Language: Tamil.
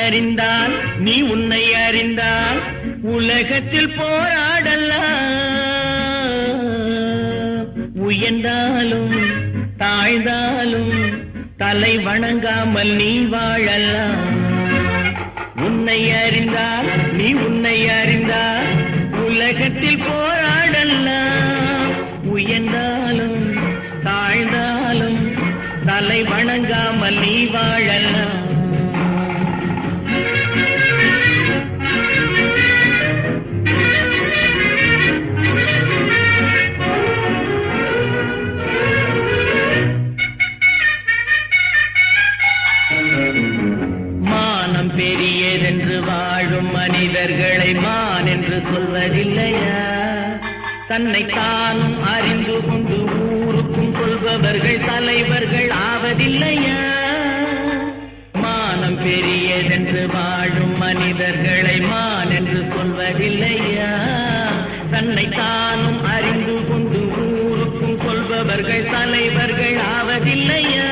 அறிந்தால் நீ உன்னை அறிந்தால் உலகத்தில் போராடலாம். உயர்ந்தாலும் தாழ்ந்தாலும் தலை வணங்காமல் நீ வாழலாம். உன்னை அறிந்தால் நீ உன்னை அறிந்தால் உலகத்தில் போராடலாம். உயர்ந்தாலும் தாழ்ந்தாலும் தலை வணங்காமல் நீ வாழலாம். மானம் பெரியதென்று வாழும் மனிதர்களை மான் என்று சொல்வதில்லையா? தன்னை தானும் அறிந்து கொண்டு ஊருக்கும் கொள்பவர்கள் தலைவர்கள் ஆவதில்லையா? மானம் பெரியதென்று வாழும் மனிதர்களை மான் என்று சொல்வதில்லையா? தன்னை தானும் அறிந்து கொண்டு ஊருக்கும் கொள்பவர்கள் தலைவர்கள் ஆவதில்லையா?